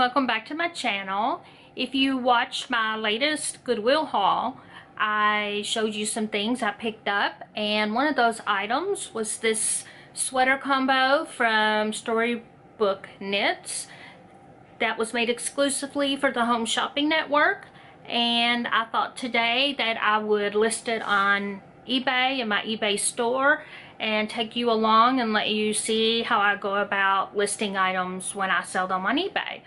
welcome back to my channel. If you watched my latest Goodwill haul, I showed you some things I picked up, and one of those items was this sweater combo from Storybook Knits that was made exclusively for the Home Shopping Network, and I thought today that I would list it on eBay in my eBay store and take you along and let you see how I go about listing items when I sell them on eBay.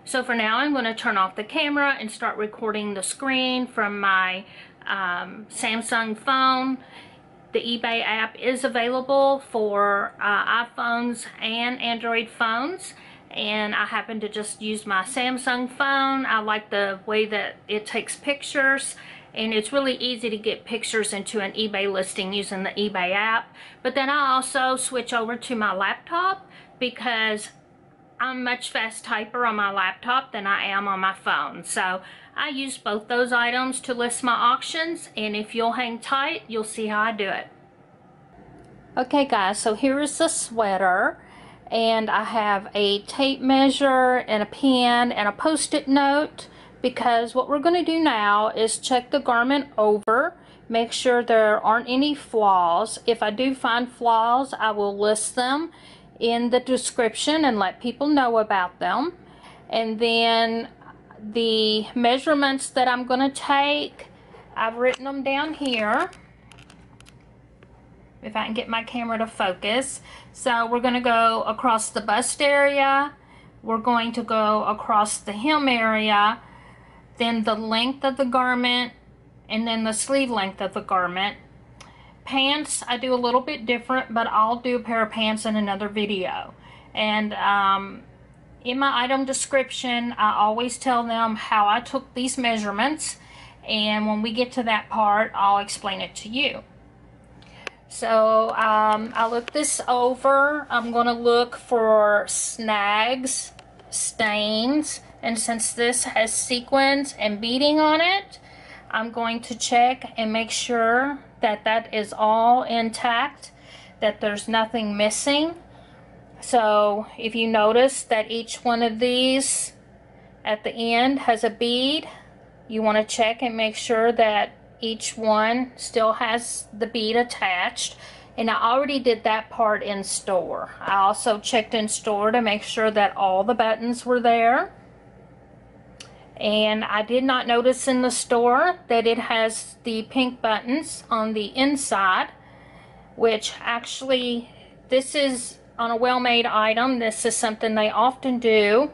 So for now, I'm going to turn off the camera and start recording the screen from my Samsung phone. The eBay app is available for iPhones and Android phones, and I happen to just use my Samsung phone. I like the way that it takes pictures, and it's really easy to get pictures into an eBay listing using the eBay app. But then I also switch over to my laptop because I'm much fast typer on my laptop than I am on my phone. So I use both those items to list my auctions, and if you'll hang tight, you'll see how I do it. Okay guys, so here is the sweater, and I have a tape measure and a pen and a post-it note, because what we're going to do now is check the garment over, make sure there aren't any flaws. If I do find flaws, I will list them in the description and let people know about them. And then the measurements that I'm going to take, I've written them down here, if I can get my camera to focus. So we're going to go across the bust area, we're going to go across the hem area, then the length of the garment, and then the sleeve length of the garment. Pants, I do a little bit different, but I'll do a pair of pants in another video. And in my item description, I always tell them how I took these measurements, and when we get to that part, I'll explain it to you. So I look this over. I'm going to look for snags, stains, and since this has sequins and beading on it, I'm going to check and make sure that that is all intact, that there's nothing missing. So if you notice that each one of these at the end has a bead, you want to check and make sure that each one still has the bead attached. And I already did that part in store. I also checked in store to make sure that all the buttons were there. And I did not notice in the store that it has the pink buttons on the inside, which actually, this is on a well-made item. This is something they often do,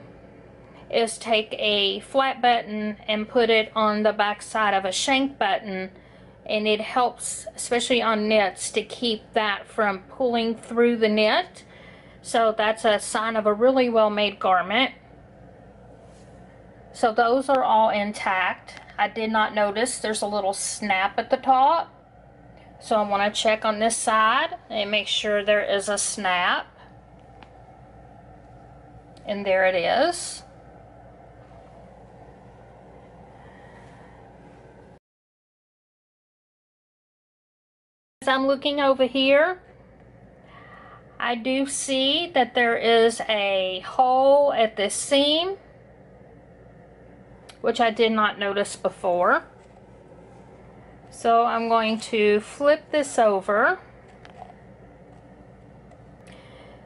is take a flat button and put it on the back side of a shank button, and it helps, especially on knits, to keep that from pulling through the knit. So that's a sign of a really well-made garment. So those are all intact. I did not notice there's a little snap at the top, so I want to check on this side and make sure there is a snap, and there it is. As I'm looking over here, I do see that there is a hole at this seam, which I did not notice before. So I'm going to flip this over.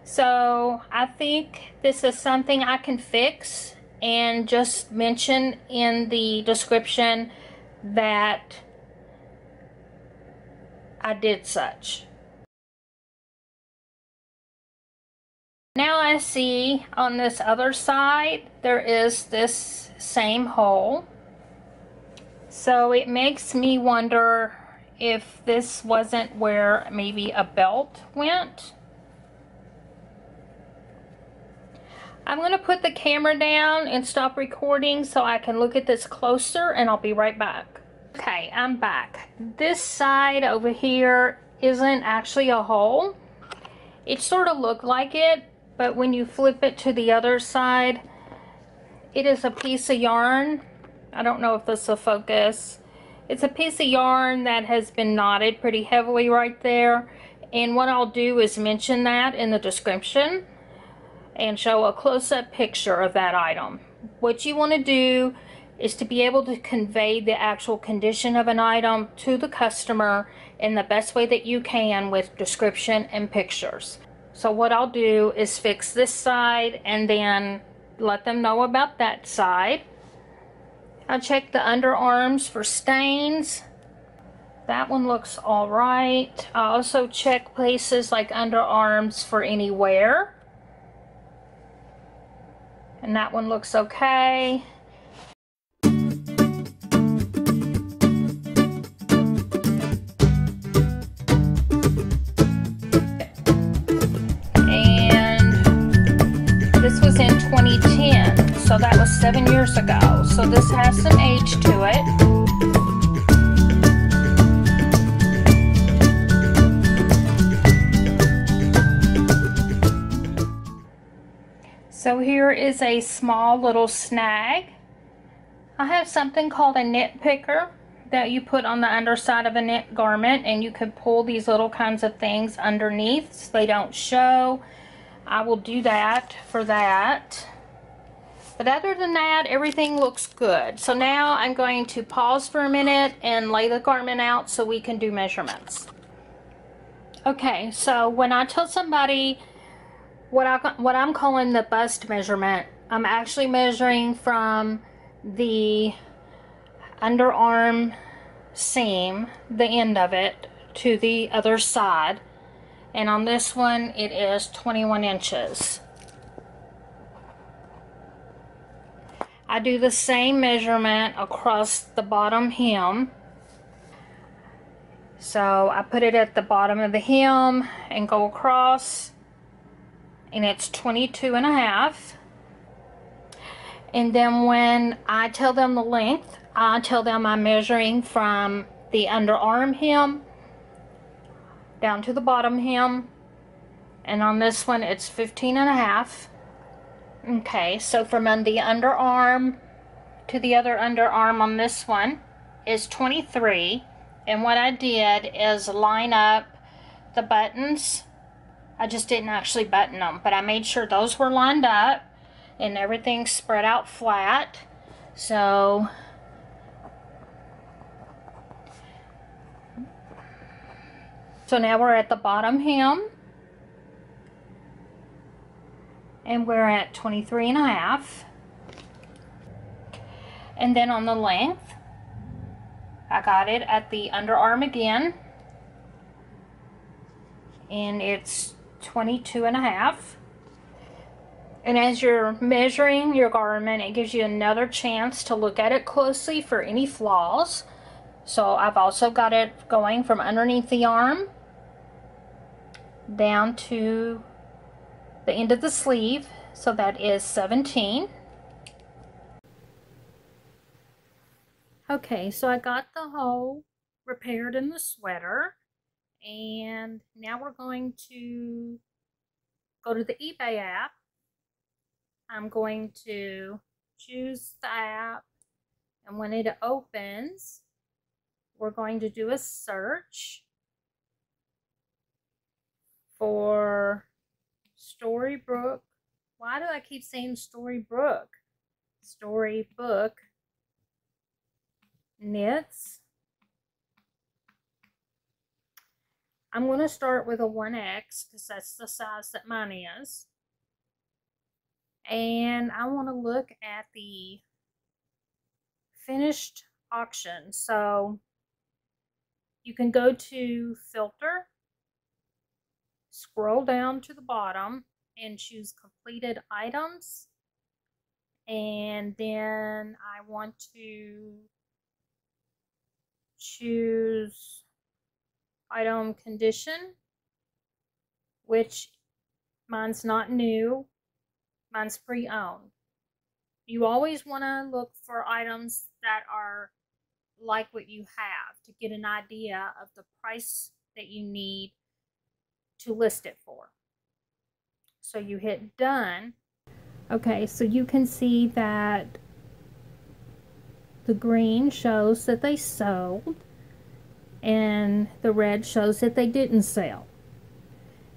So I think this is something I can fix and just mention in the description that I did such. Now I see on this other side there is this same hole. So it makes me wonder if this wasn't where maybe a belt went. I'm going to put the camera down and stop recording so I can look at this closer, and I'll be right back. Okay, I'm back. This side over here isn't actually a hole. It sort of looked like it, but when you flip it to the other side, it is a piece of yarn. I don't know if this will focus. It's a piece of yarn that has been knotted pretty heavily right there. And what I'll do is mention that in the description and show a close-up picture of that item. what you want to do is to be able to convey the actual condition of an item to the customer in the best way that you can with description and pictures. So what I'll do is fix this side and then let them know about that side. I'll check the underarms for stains. That one looks all right. I also check places like underarms for any wear. And that one looks okay. And this was in 2010, so that was 7 years ago. So this has some age to it. So here is a small little snag. I have something called a knit picker that you put on the underside of a knit garment, and you can pull these little kinds of things underneath so they don't show. I will do that for that. But other than that, everything looks good. So now I'm going to pause for a minute and lay the garment out so we can do measurements. Okay, so when I tell somebody what I'm calling the bust measurement, I'm actually measuring from the underarm seam, the end of it, to the other side. And on this one, it is 21 inches. I do the same measurement across the bottom hem. So I put it at the bottom of the hem and go across, and it's 22.5. And then when I tell them the length, I tell them I'm measuring from the underarm hem down to the bottom hem, and on this one it's 15.5. Okay, so from the underarm to the other underarm on this one is 23. And what I did is line up the buttons. I just didn't actually button them, but I made sure those were lined up and everything spread out flat. So now we're at the bottom hem, and we're at 23.5. And then on the length, I got it at the underarm again, and it's 22.5. And as you're measuring your garment, it gives you another chance to look at it closely for any flaws. So I've also got it going from underneath the arm down to the end of the sleeve, so that is 17. Okay, so I got the hole repaired in the sweater, and now we're going to go to the eBay app. I'm going to choose the app, and when it opens, we're going to do a search for Storybook. Why do I keep saying Storybook? Storybook knits. I'm going to start with a 1X because that's the size that mine is. And I want to look at the finished auction. So you can go to Filter, scroll down to the bottom, and choose Completed Items. And then I want to choose Item Condition, which mine's not new, mine's pre-owned. You always want to look for items that are like what you have to get an idea of the price that you need to list it for. So you hit done. Okay, so you can see that the green shows that they sold and the red shows that they didn't sell,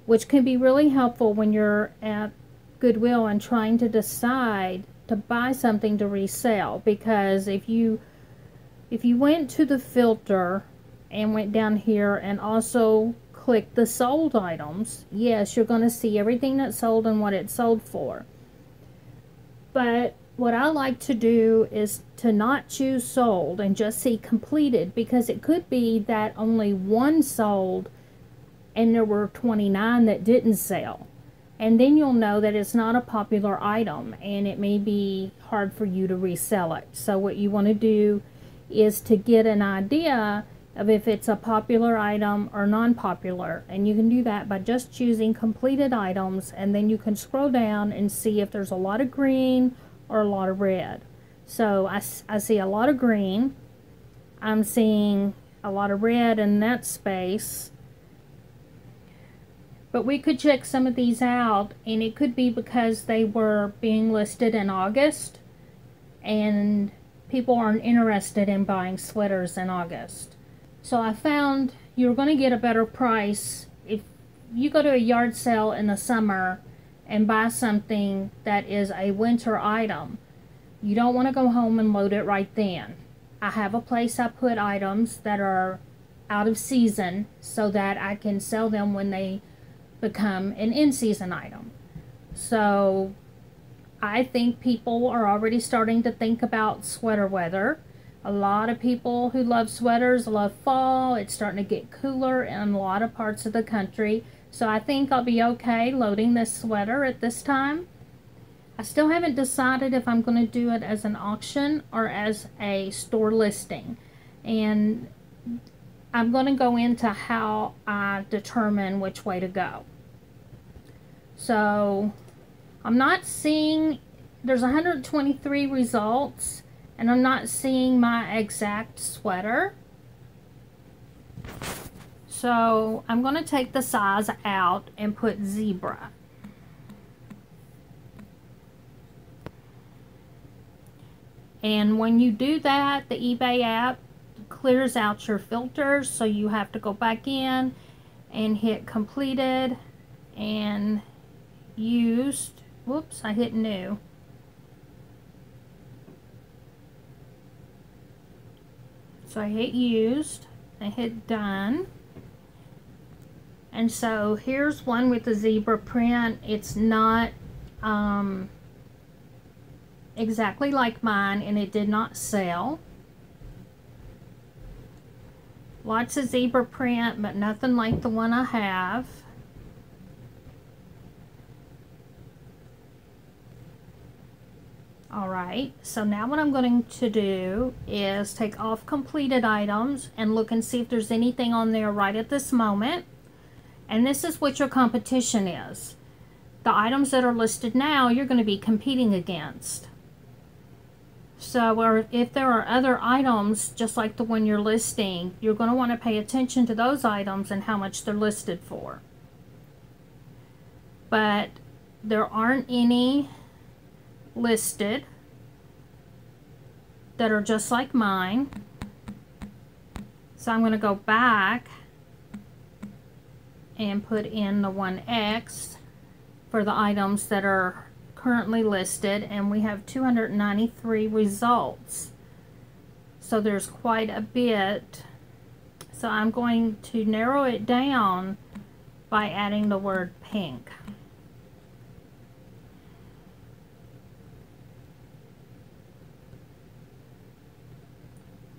which can be really helpful when you're at Goodwill and trying to decide to buy something to resell, because if you went to the filter and went down here and also click the sold items, yes, you're going to see everything that's sold and what it's sold for. But what I like to do is to not choose sold and just see completed, because it could be that only one sold and there were 29 that didn't sell. And then you'll know that it's not a popular item and it may be hard for you to resell it. So what you want to do is to get an idea of if it's a popular item or non-popular, and you can do that by just choosing completed items, and then you can scroll down and see if there's a lot of green or a lot of red. So I see a lot of green, I'm seeing a lot of red in that space, but we could check some of these out, and it could be because they were being listed in August and people aren't interested in buying sweaters in August. So I found you're going to get a better price if you go to a yard sale in the summer and buy something that is a winter item. You don't want to go home and load it right then. I have a place I put items that are out of season so that I can sell them when they become an in-season item. So I think people are already starting to think about sweater weather. A lot of people who love sweaters love fall. It's starting to get cooler in a lot of parts of the country. So I think I'll be okay loading this sweater at this time. I still haven't decided if I'm going to do it as an auction or as a store listing. And I'm going to go into how I determine which way to go. So I'm not seeing, there's 123 results, and I'm not seeing my exact sweater. So I'm going to take the size out and put zebra. And when you do that, the eBay app clears out your filters, so you have to go back in and hit completed and used. Whoops, I hit new. So I hit used, I hit done. And so here's one with the zebra print. It's not exactly like mine, and it did not sell. Lots of zebra print, but nothing like the one I have. Alright, so now what I'm going to do is take off completed items and look and see if there's anything on there right at this moment. And this is what your competition is. The items that are listed now, you're going to be competing against. So or if there are other items just like the one you're listing, you're going to want to pay attention to those items and how much they're listed for. But there aren't any listed that are just like mine. So I'm going to go back and put in the 1X for the items that are currently listed, and we have 293 results. So there's quite a bit. So I'm going to narrow it down by adding the word pink.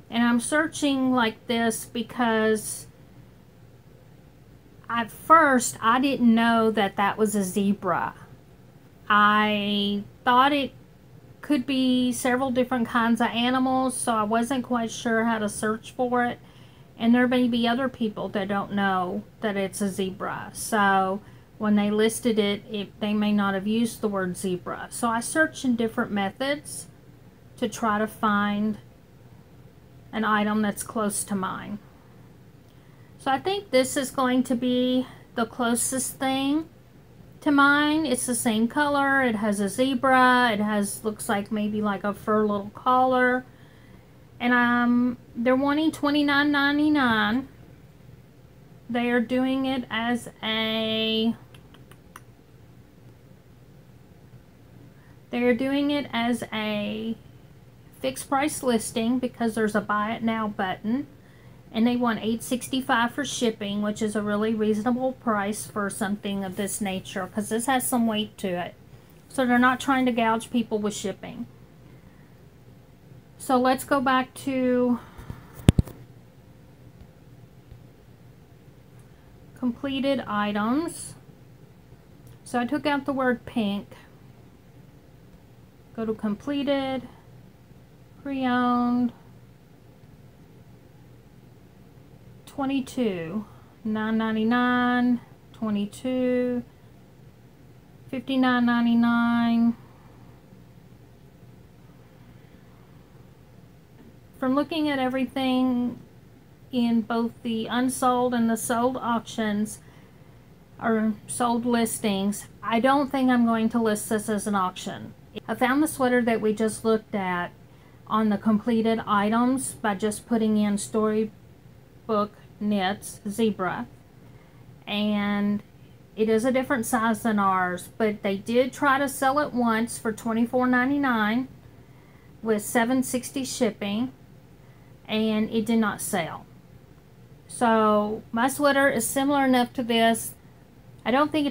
And I'm searching like this because at first I didn't know that that was a zebra. I thought it could be several different kinds of animals, so I wasn't quite sure how to search for it. And there may be other people that don't know that it's a zebra. So when they listed it, they may not have used the word zebra. So I searched in different methods to try to find an item that's close to mine. So I think this is going to be the closest thing to mine. It's the same color, it has a zebra, it has, looks like maybe like a fur little collar, and they're wanting $29.99. They are doing it as a They're doing it as a fixed price listing because there's a buy it now button, and they want $8.65 for shipping, which is a really reasonable price for something of this nature because this has some weight to it. So they're not trying to gouge people with shipping. So let's go back to completed items. So I took out the word pink. Go to completed, pre-owned, 22, $9.99, 22, $59.99. From looking at everything in both the unsold and the sold auctions or sold listings, I don't think I'm going to list this as an auction. I found the sweater that we just looked at on the completed items by just putting in Storybook Knits Zebra, and it is a different size than ours, but they did try to sell it once for $24.99 with $7.60 shipping, and it did not sell. So my sweater is similar enough to this. I don't think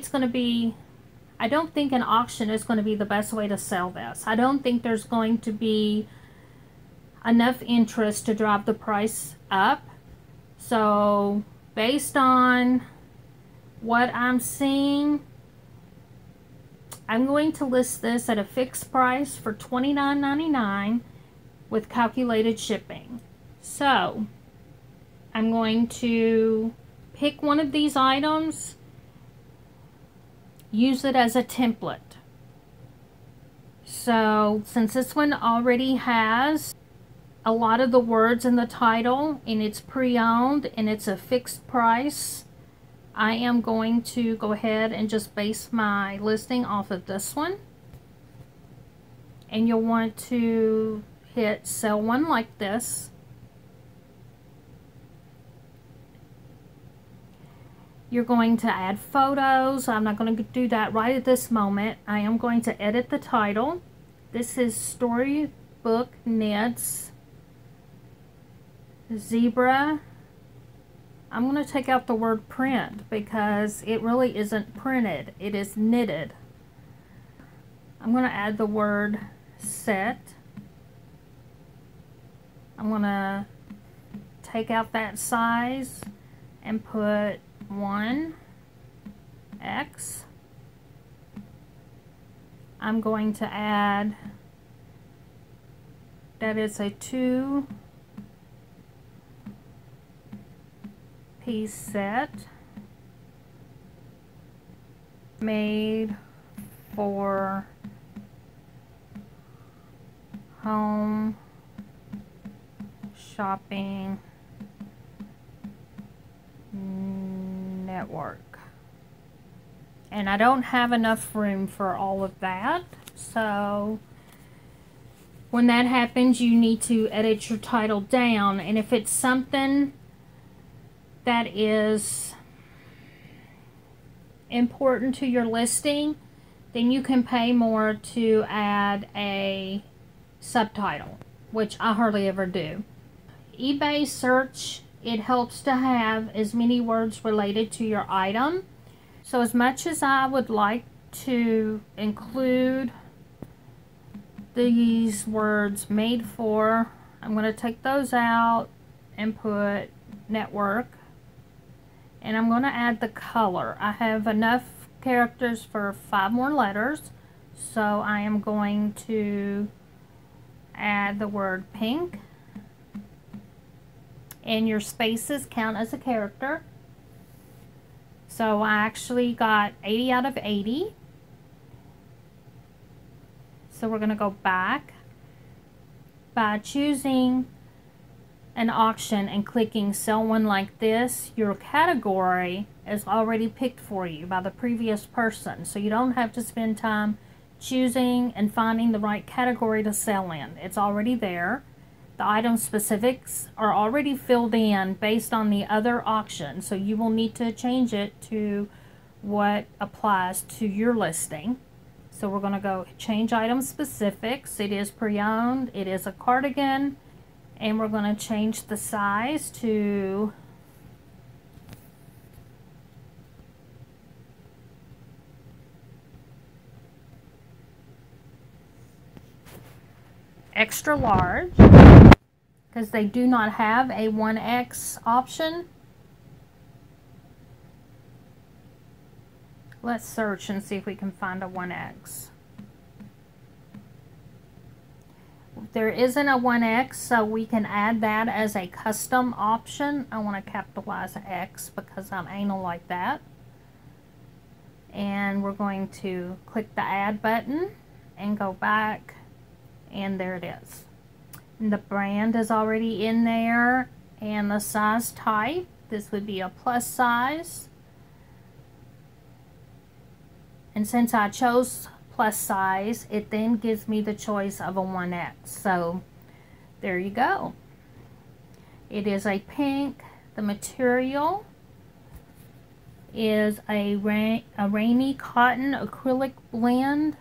an auction is going to be the best way to sell this. I don't think there's going to be enough interest to drive the price up. So based on what I'm seeing, I'm going to list this at a fixed price for $29.99 with calculated shipping. So I'm going to pick one of these items, use it as a template. So since this one already has a lot of the words in the title and it's pre-owned and it's a fixed price, I am going to go ahead and just base my listing off of this one. And you'll want to hit sell one like this. You're going to add photos. I'm not going to do that right at this moment. I am going to edit the title. This is Storybook Knits Zebra. I'm going to take out the word print because it really isn't printed. It is knitted. I'm going to add the word set. I'm going to take out that size and put 1x. I'm going to add that it's a 2-piece set made for home shopping network. And I don't have enough room for all of that, so when that happens you need to edit your title down, and if it's something that is important to your listing, then you can pay more to add a subtitle, which I hardly ever do. eBay search, it helps to have as many words related to your item. So as much as I would like to include these words made for, I'm going to take those out and put network. And I'm going to add the color. I have enough characters for 5 more letters, so I am going to add the word pink. And your spaces count as a character. So I actually got 80 out of 80. So we're going to go back by choosing an auction and clicking sell one like this. Your category is already picked for you by the previous person, so you don't have to spend time choosing and finding the right category to sell in. It's already there. The item specifics are already filled in based on the other auction, so you will need to change it to what applies to your listing. So we're going to go change item specifics. It is pre-owned. It is a cardigan. And we're going to change the size to extra large, because they do not have a 1X option. Let's search and see if we can find a 1X. There isn't a 1X, so we can add that as a custom option. I want to capitalize X because I'm anal like that. And we're going to click the add button and go back, and there it is. And the brand is already in there, and the size type, this would be a plus size. And since I chose plus size, it then gives me the choice of a 1X. So there you go. It is a pink. The material is a rainy cotton acrylic blend.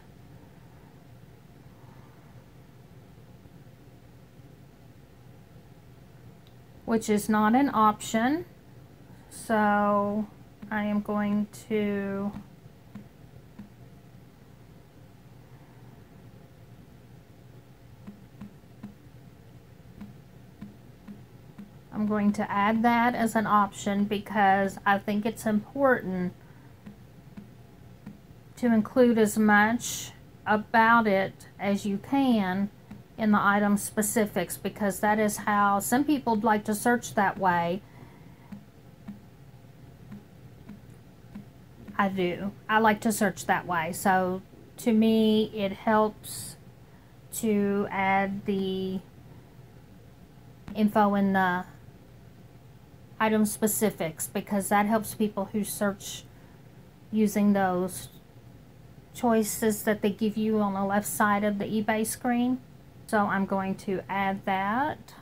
Which is not an option. So I am going to add that as an option because I think it's important to include as much about it as you can in the item specifics, because that is how some people like to search that way. I do. I like to search that way. So to me, it helps to add the info in the item specifics, because that helps people who search using those choices that they give you on the left side of the eBay screen. So I'm going to add that,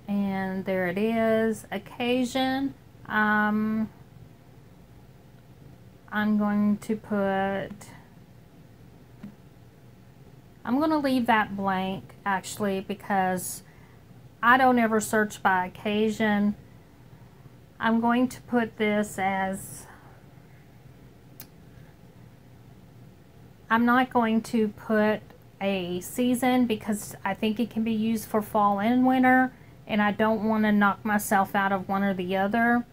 and there it is. Occasion, I'm going to leave that blank actually, because I don't ever search by occasion. I'm going to put this as, I'm not going to put a season because I think it can be used for fall and winter, and I don't want to knock myself out of one or the other.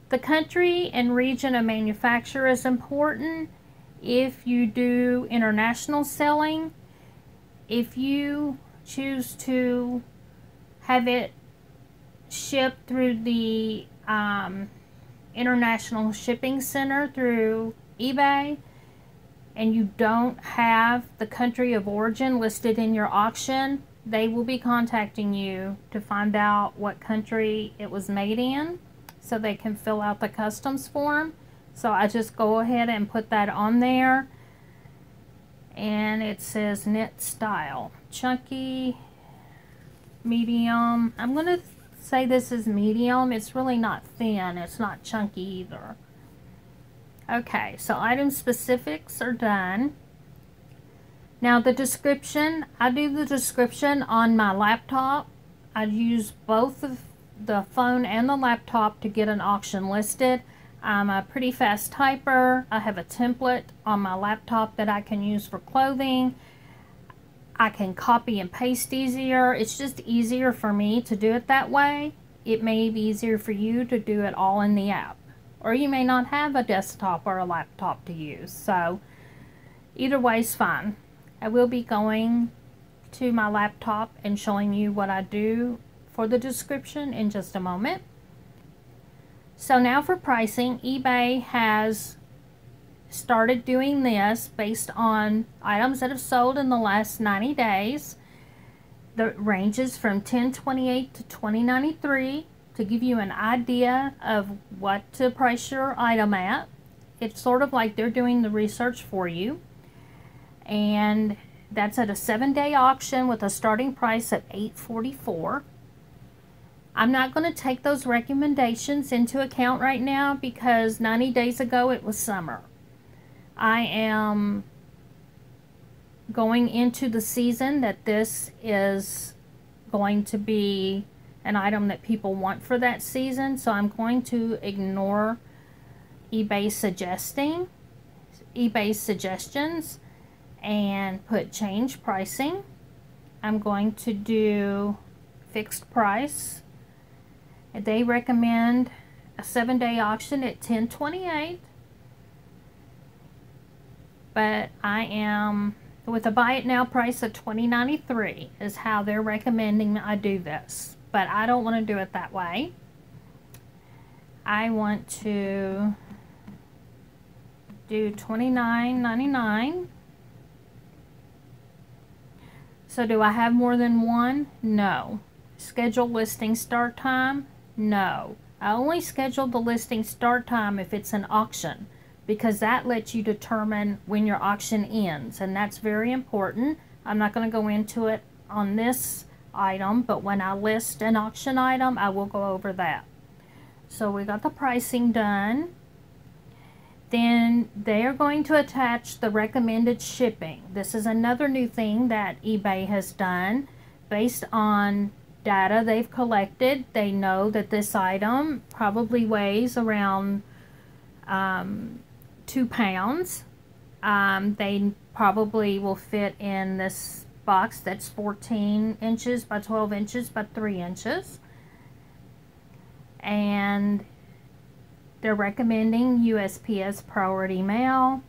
The country and region of manufacture is important if you do international selling. If you choose to have it shipped through the international shipping center through eBay, and you don't have the country of origin listed in your auction, they will be contacting you to find out what country it was made in so they can fill out the customs form. So I just go ahead and put that on there, and it says knit style, chunky, medium. I'm going to say this is medium. It's really not thin. It's not chunky either. Okay, so item specifics are done. Now the description, I do the description on my laptop. I use both the phone and the laptop to get an auction listed. I'm a pretty fast typer. I have a template on my laptop that I can use for clothing. I can copy and paste easier. It's just easier for me to do it that way. It may be easier for you to do it all in the app. Or you may not have a desktop or a laptop to use. So either way is fine. I will be going to my laptop and showing you what I do for the description in just a moment. So now for pricing, eBay has started doing this based on items that have sold in the last 90 days. The ranges from $10.28 to $20.93 to give you an idea of what to price your item at. It's sort of like they're doing the research for you. And that's at a 7-day auction with a starting price of $8.44. I'm not going to take those recommendations into account right now because 90 days ago it was summer. I am going into the season that this is going to be an item that people want for that season, so I'm going to ignore eBay suggestions and put change pricing. I'm going to do fixed price. They recommend a 7-day auction at $10.28, but I am with a buy it now price of $20.93 is how they're recommending I do this, but I don't want to do it that way. I want to do $29.99. So do I have more than one? No. Schedule listing start time? No. I only schedule the listing start time if it's an auction, because that lets you determine when your auction ends, and that's very important. I'm not going to go into it on this item, but when I list an auction item, I will go over that. So we got the pricing done. Then they are going to attach the recommended shipping. This is another new thing that eBay has done. Based on data they've collected, they know that this item probably weighs around 2 pounds. They probably will fit in this box that's 14 inches by 12 inches by 3 inches. And they're recommending USPS priority mail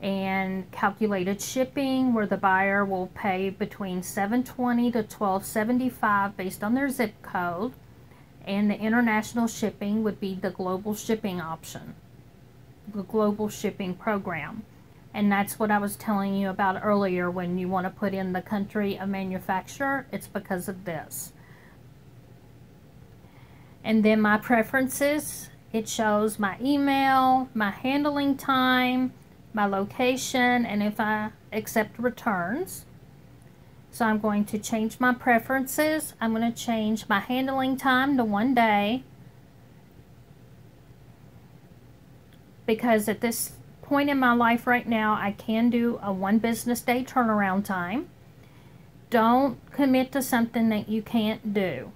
and calculated shipping, where the buyer will pay between $7.20 to $12.75 based on their zip code, and the international shipping would be the global shipping option, the global shipping program. And that's what I was telling you about earlier. When you want to put in the country of manufacturer, it's because of this. And then my preferences, it shows my email, my handling time, my location, and if I accept returns. So I'm going to change my preferences. I'm going to change my handling time to 1 day, because at this point in my life right now, I can do a 1 business day turnaround time. Don't commit to something that you can't do.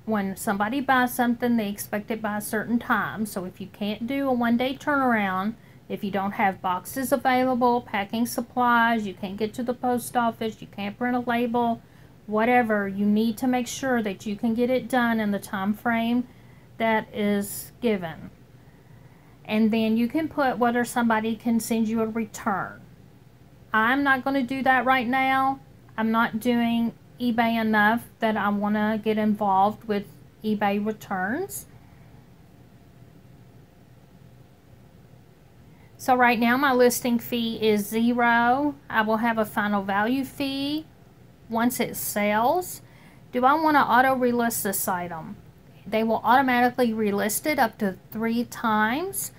When somebody buys something, they expect it by a certain time. So if you can't do a 1-day turnaround, if you don't have boxes available, packing supplies, you can't get to the post office, you can't print a label, whatever, you need to make sure that you can get it done in the time frame that is given. And then you can put whether somebody can send you a return. I'm not going to do that right now. I'm not doing eBay enough that I want to get involved with eBay returns. So right now my listing fee is $0. I will have a final value fee once it sells. Do I want to auto relist this item? They will automatically relist it up to 3 times.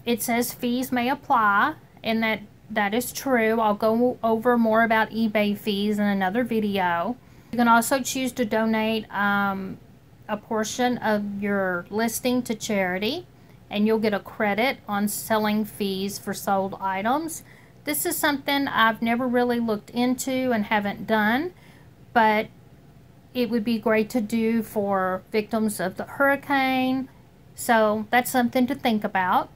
It says fees may apply, and that is true. I'll go over more about eBay fees in another video. You can also choose to donate a portion of your listing to charity, and you'll get a credit on selling fees for sold items. This is something I've never really looked into and haven't done, but it would be great to do for victims of the hurricane. So that's something to think about.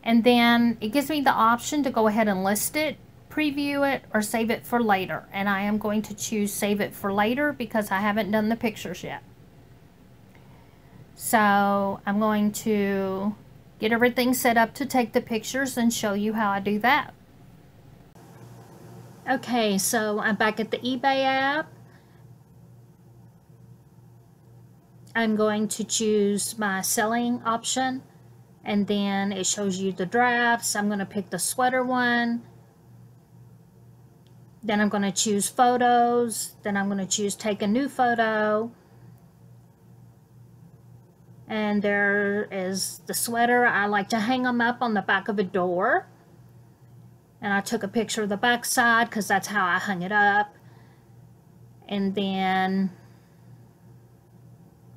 And then it gives me the option to go ahead and list it, preview it, or save it for later. And I am going to choose save it for later because I haven't done the pictures yet. So I'm going to get everything set up to take the pictures and show you how I do that. Okay, so I'm back at the eBay app. I'm going to choose my selling option, and then it shows you the drafts. I'm going to pick the sweater one. Then I'm going to choose photos. Then I'm going to choose take a new photo. And there is the sweater. I like to hang them up on the back of a door. And I took a picture of the back side because that's how I hung it up. And then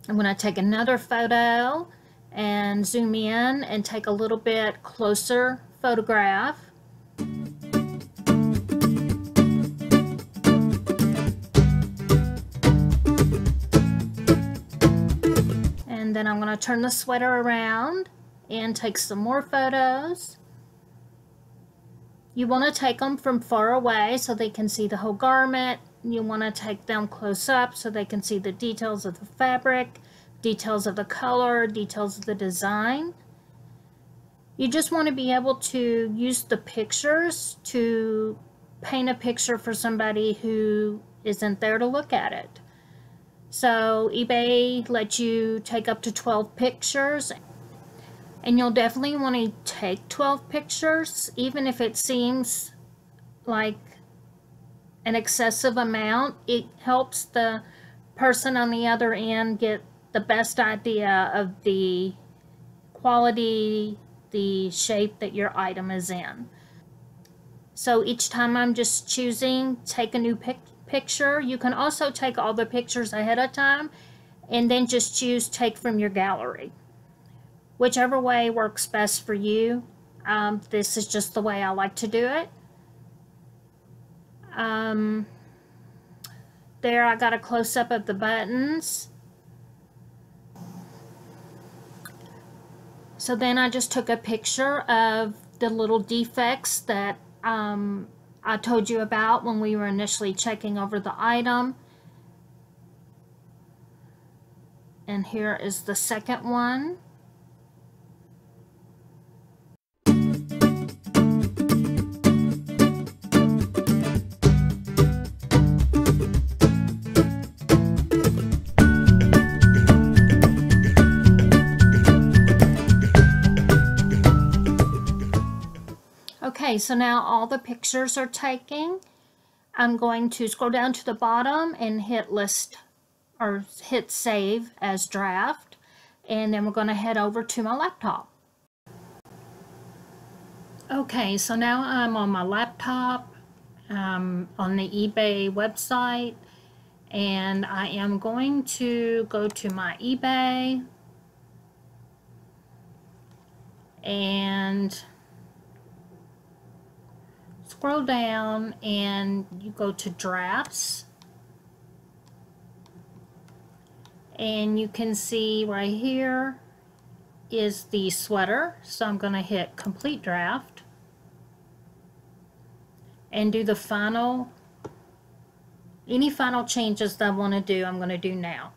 I'm going to take another photo, and zoom in and take a little bit closer photograph. And then I'm going to turn the sweater around and take some more photos. You want to take them from far away so they can see the whole garment. You want to take them close up so they can see the details of the fabric, details of the color, details of the design. You just want to be able to use the pictures to paint a picture for somebody who isn't there to look at it. So eBay lets you take up to 12 pictures, and you'll definitely want to take 12 pictures, even if it seems like an excessive amount. It helps the person on the other end get the best idea of the quality, the shape that your item is in. So each time I'm just choosing take a new picture. You can also take all the pictures ahead of time and then just choose take from your gallery. Whichever way works best for you. This is just the way I like to do it. There I got a close-up of the buttons. So then I just took a picture of the little defects that I told you about when we were initially checking over the item. And here is the second one. Okay, so now all the pictures are taken. I'm going to scroll down to the bottom and hit list or hit save as draft, and then we're going to head over to my laptop. Okay, so now I'm on my laptop on the eBay website, and I am going to go to my eBay and scroll down, and you go to drafts, and you can see right here is the sweater. So I'm going to hit complete draft and do the final, any final changes that I want to do, I'm going to do now.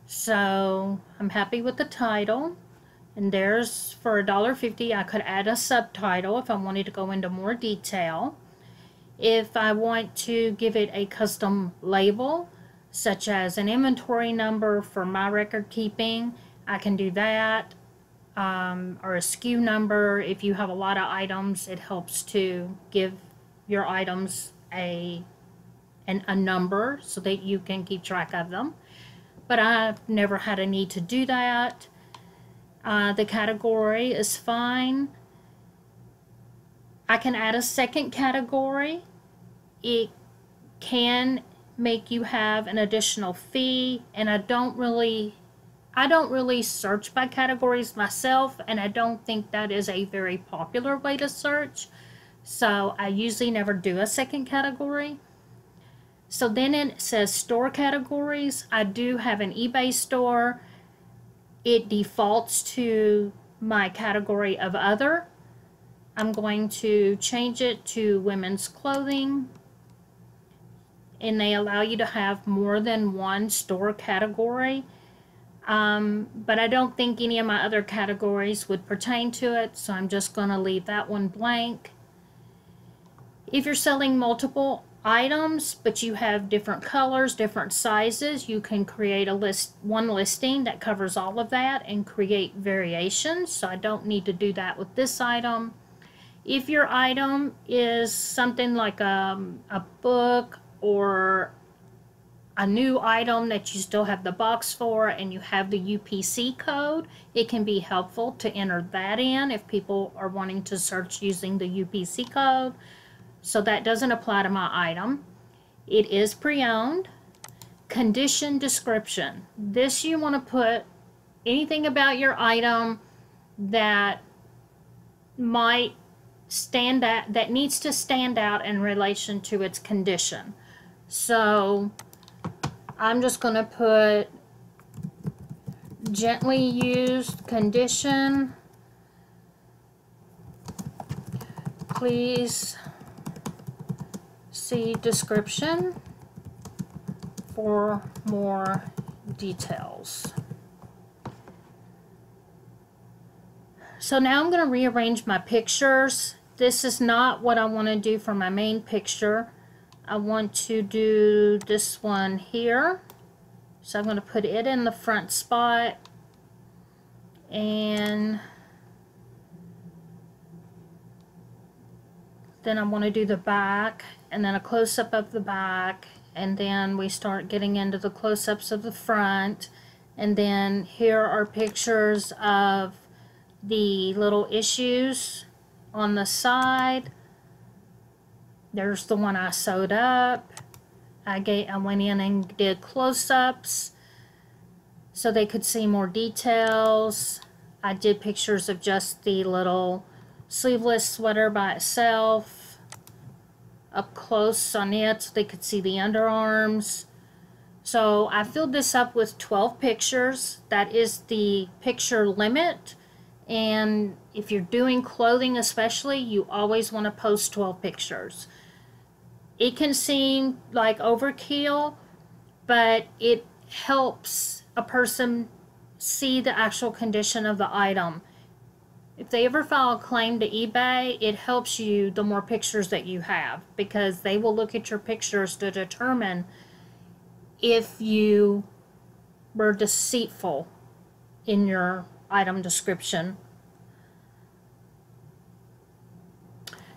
So I'm happy with the title. And there's, for $1.50, I could add a subtitle if I wanted to go into more detail. If I want to give it a custom label, such as an inventory number for my record keeping, I can do that. Or a SKU number. If you have a lot of items, it helps to give your items a number so that you can keep track of them. But I've never had a need to do that. The category is fine. I can add a second category. It can make you have an additional fee, and I don't really search by categories myself, and I don't think that is a very popular way to search. So I usually never do a second category. So then it says store categories. I do have an eBay store. It defaults to my category of other. I'm going to change it to women's clothing. And they allow you to have more than one store category. But I don't think any of my other categories would pertain to it, so I'm just going to leave that one blank. If you're selling multiple items, but you have different colors, different sizes, you can create one listing that covers all of that and create variations. So I don't need to do that with this item. If your item is something like a book or a new item that you still have the box for and you have the UPC code, it can be helpful to enter that in if people are wanting to search using the UPC code. So that doesn't apply to my item. It is pre-owned. Condition description. This you want to put anything about your item that might stand out, that needs to stand out in relation to its condition. So I'm just going to put gently used condition. Please see description for more details. So now I'm going to rearrange my pictures. This is not what I want to do for my main picture. I want to do this one here. So I'm going to put it in the front spot, and then I want to do the back, and then a close-up of the back, and then we start getting into the close-ups of the front, and then here are pictures of the little issues on the side. There's the one I sewed up. I went in and did close-ups so they could see more details. I did pictures of just the little sleeveless sweater by itself, up close on it so they could see the underarms. So I filled this up with 12 pictures. That is the picture limit. And if you're doing clothing especially, you always want to post 12 pictures. It can seem like overkill, but it helps a person see the actual condition of the item. If they ever file a claim to eBay, it helps you the more pictures that you have, because they will look at your pictures to determine if you were deceitful in your item description.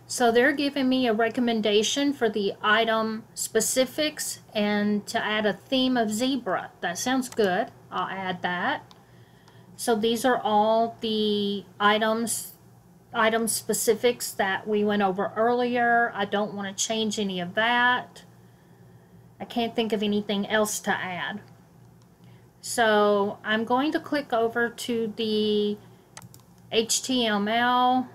So they're giving me a recommendation for the item specifics and to add a theme of zebra. That sounds good. I'll add that. So these are all the item specifics that we went over earlier. I don't want to change any of that. I can't think of anything else to add. So I'm going to click over to the HTML.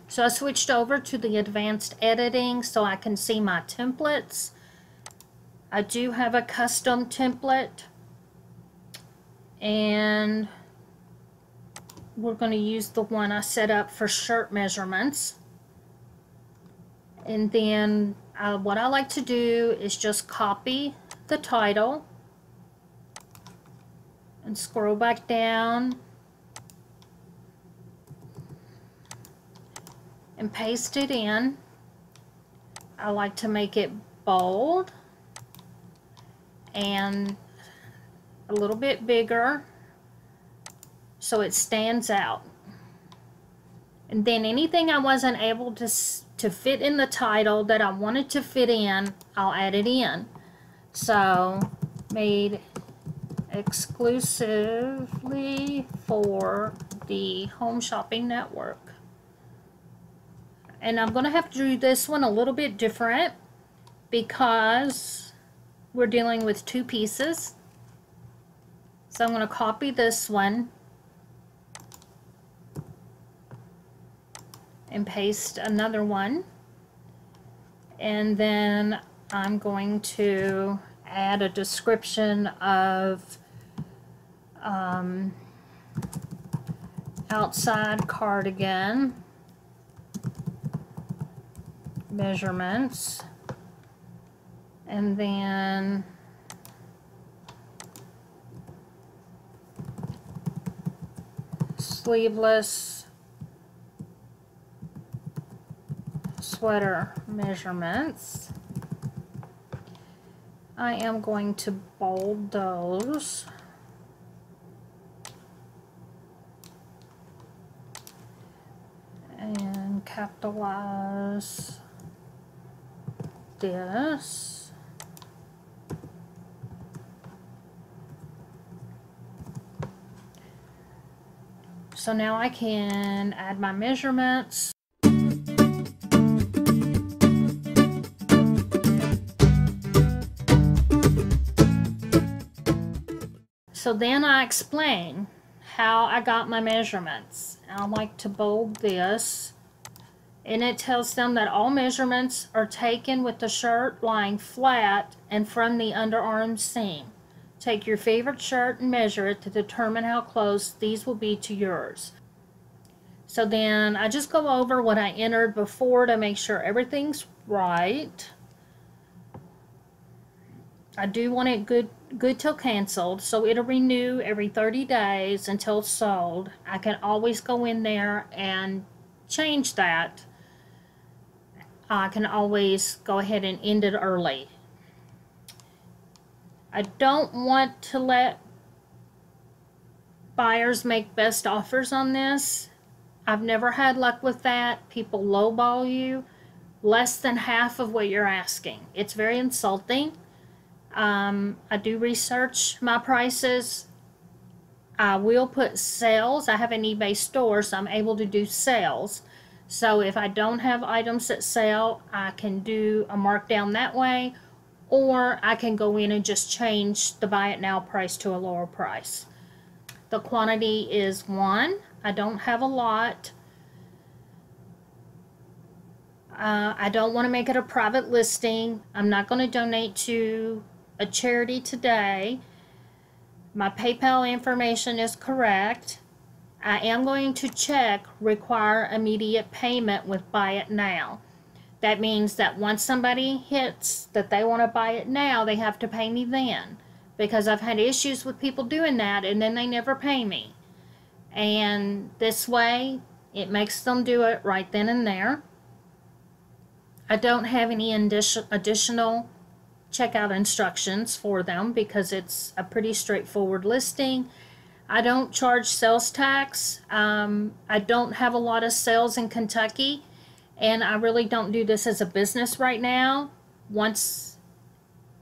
So I switched over to the advanced editing so I can see my templates. I do have a custom template, and we're going to use the one I set up for shirt measurements. And then what I like to do is just copy the title and scroll back down and paste it in. I like to make it bold and a little bit bigger so it stands out. And then anything I wasn't able to fit in the title that I wanted to fit in, I'll add it in. So, made exclusively for the Home Shopping Network. And I'm going to have to do this one a little bit different because we're dealing with two pieces. So I'm going to copy this one and paste another one. And then I'm going to add a description of outside cardigan measurements, and then sleeveless sweater measurements. I am going to bold those. And capitalize this. So now I can add my measurements. So then I explain how I got my measurements. I like to bold this, and it tells them that all measurements are taken with the shirt lying flat and from the underarm seam. Take your favorite shirt and measure it to determine how close these will be to yours. So then I just go over what I entered before to make sure everything's right. I do want it good till canceled, so it'll renew every 30 days until sold. I can always go in there and change that. I can always go ahead and end it early. I don't want to let buyers make best offers on this. I've never had luck with that. People lowball you less than half of what you're asking. It's very insulting. I do research my prices. I will put sales. I have an eBay store, so I'm able to do sales. So if I don't have items that sell, I can do a markdown that way, or I can go in and just change the buy it now price to a lower price. The quantity is 1. I don't have a lot. I don't want to make it a private listing. I'm not going to donate to a charity today. My PayPal information is correct. I am going to check require immediate payment with buy it now. That means that once somebody hits that they want to buy it now, they have to pay me then, because I've had issues with people doing that and then they never pay me. And this way it makes them do it right then and there. I don't have any additional checkout instructions for them because it's a pretty straightforward listing. I don't charge sales tax. I don't have a lot of sales in Kentucky, and I really don't do this as a business right now.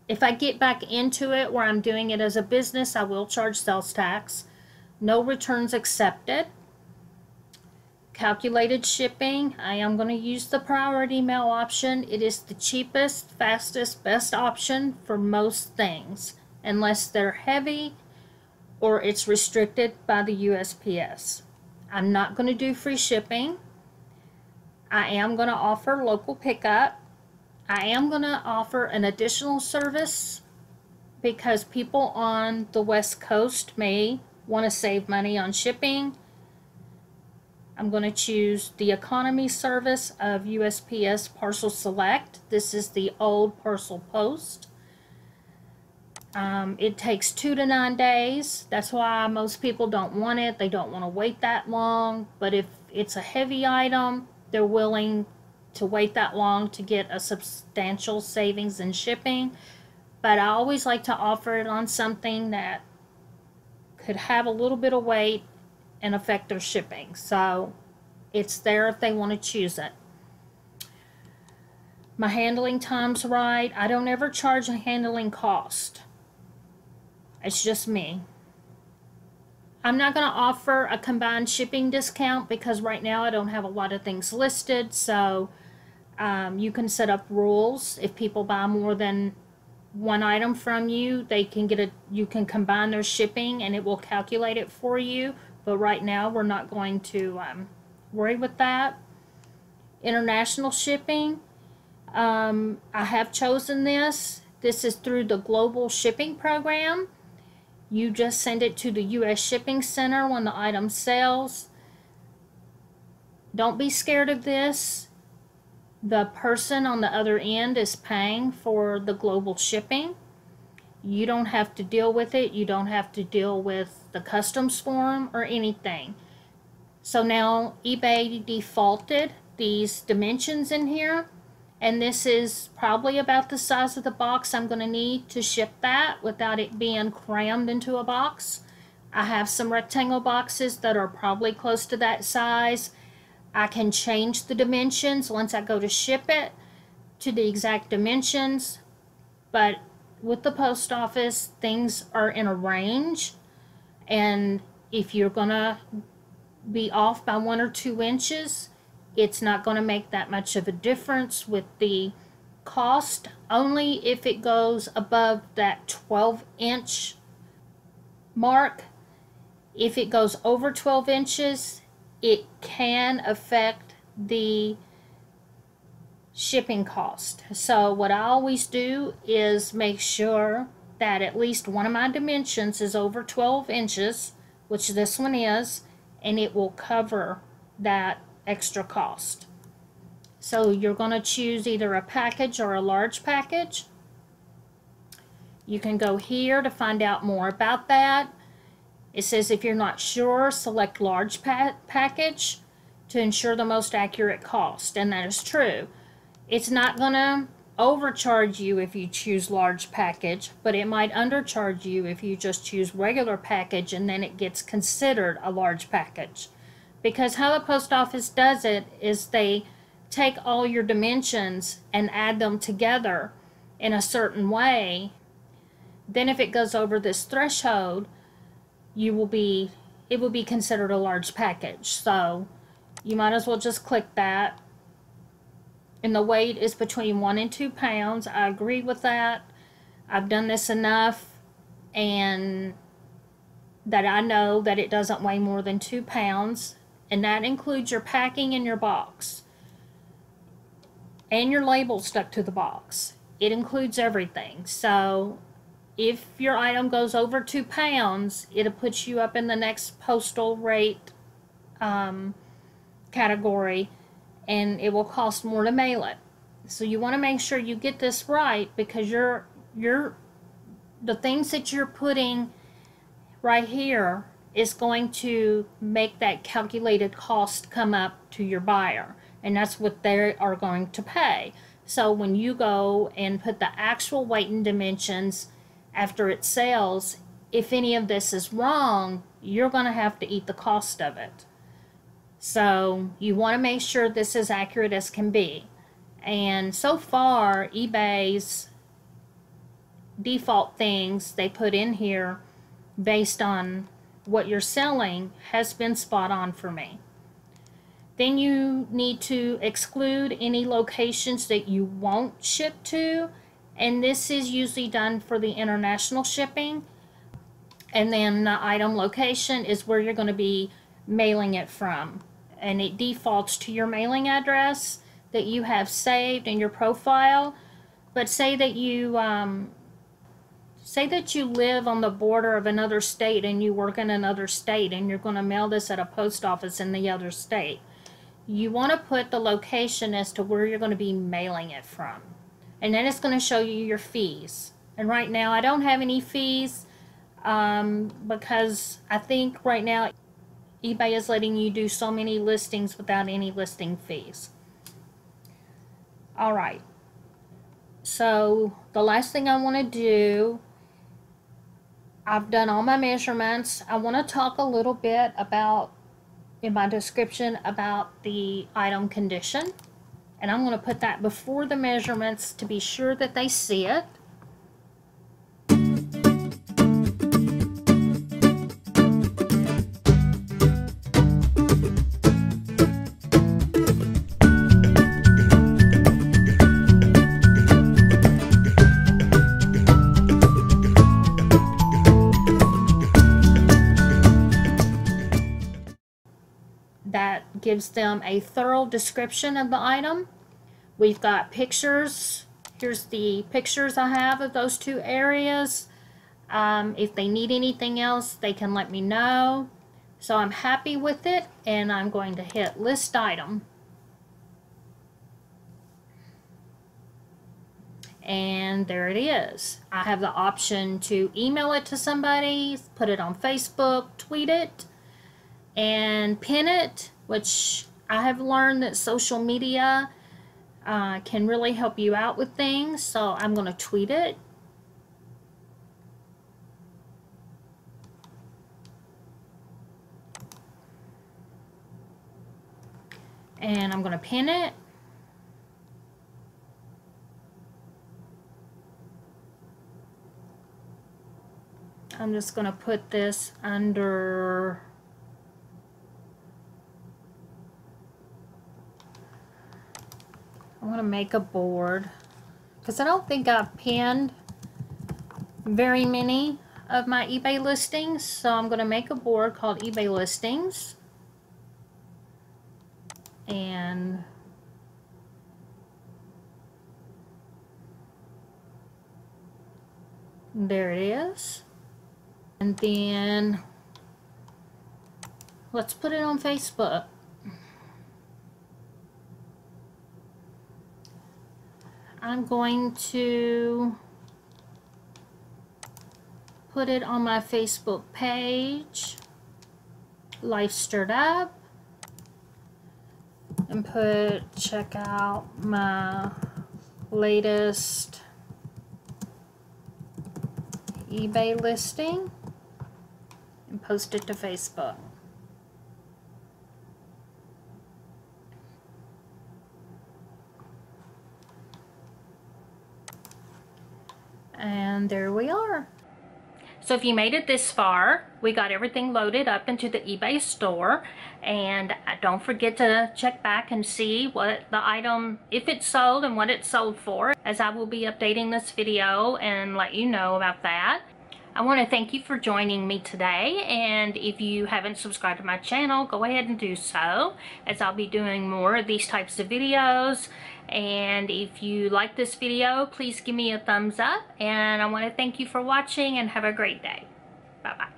If I get back into it where I'm doing it as a business, I will charge sales tax. No returns accepted. Calculated shipping, I am going to use the priority mail option. It is the cheapest, fastest, best option for most things, unless they're heavy or it's restricted by the USPS. I'm not going to do free shipping. I am going to offer local pickup. I am going to offer an additional service because people on the West Coast may want to save money on shipping. I'm going to choose the economy service of USPS Parcel Select. This is the old Parcel Post. It takes 2 to 9 days. That's why most people don't want it. They don't want to wait that long. But if it's a heavy item, they're willing to wait that long to get a substantial savings in shipping. But I always like to offer it on something that could have a little bit of weight and affect their shipping. So it's there if they want to choose it. My handling time's right. I don't ever charge a handling cost. It's just me. I'm not going to offer a combined shipping discount because right now I don't have a lot of things listed. So you can set up rules. If people buy more than one item from you, you can combine their shipping and it will calculate it for you. But right now we're not going to worry with that. International shipping, I have chosen this. This is through the global shipping program. You just send it to the U.S. shipping center when the item sells. Don't be scared of this. The person on the other end is paying for the global shipping. You don't have to deal with it. You don't have to deal with the customs form or anything. So now eBay defaulted these dimensions in here. And this is probably about the size of the box I'm going to need to ship that without it being crammed into a box. I have some rectangle boxes that are probably close to that size. I can change the dimensions once I go to ship it to the exact dimensions. But with the post office, things are in a range. And if you're going to be off by 1 or 2 inches, it's not going to make that much of a difference with the cost, only if it goes above that 12-inch mark, if it goes over 12 inches, it can affect the shipping cost. So what I always do is make sure that at least one of my dimensions is over 12 inches, which this one is, and it will cover that extra cost. So you're going to choose either a package or a large package. You can go here to find out more about that. It says if you're not sure, select large package to ensure the most accurate cost, and that is true. It's not going to overcharge you if you choose large package, but it might undercharge you if you just choose regular package, and then it gets considered a large package. Because how the post office does it is they take all your dimensions and add them together in a certain way. Then if it goes over this threshold, it will be considered a large package. So you might as well just click that. And the weight is between 1 and 2 pounds. I agree with that. I've done this enough and that I know that it doesn't weigh more than 2 pounds. And that includes your packing in your box and your label stuck to the box. It includes everything. So if your item goes over 2 pounds, it'll put you up in the next postal rate category, and it will cost more to mail it. So you want to make sure you get this right, because the things that you're putting right here is going to make that calculated cost come up to your buyer, and that's what they are going to pay. So when you go and put the actual weight and dimensions after it sells, if any of this is wrong, you're going to have to eat the cost of it. So you want to make sure this is accurate as can be. And so far, eBay's default things they put in here based on what you're selling has been spot on for me. Then you need to exclude any locations that you won't ship to, and this is usually done for the international shipping. And then the item location is where you're going to be mailing it from, and it defaults to your mailing address that you have saved in your profile. But say that you live on the border of another state and you work in another state and you're going to mail this at a post office in the other state. You want to put the location as to where you're going to be mailing it from. And then it's going to show you your fees. And right now I don't have any fees because I think right now eBay is letting you do so many listings without any listing fees. Alright, so the last thing I want to do, I've done all my measurements. I want to talk a little bit about, in my description, about the item condition. And I'm going to put that before the measurements to be sure that they see it. That gives them a thorough description of the item. We've got pictures. Here's the pictures I have of those two areas. If they need anything else, they can let me know. So I'm happy with it, and I'm going to hit list item. And there it is. I have the option to email it to somebody, put it on Facebook, tweet it, and pin it, which I have learned that social media can really help you out with things. So I'm going to tweet it. And I'm going to pin it. I'm just going to put this under I'm going to make a board because I don't think I've pinned very many. of my eBay listings. So I'm going to make a board called eBay listings. And there it is. And then let's put it on Facebook. I'm going to put it on my Facebook page, Life Stirred Up, and check out my latest eBay listing, and post it to Facebook. And there we are. So if you made it this far, we got everything loaded up into the eBay store, and don't forget to check back and see what the item, if it's sold and what it's sold for, as I will be updating this video and let you know about that. I want to thank you for joining me today, and if you haven't subscribed to my channel, go ahead and do so, as I'll be doing more of these types of videos. And if you like this video, please give me a thumbs up, and I want to thank you for watching and have a great day. Bye bye.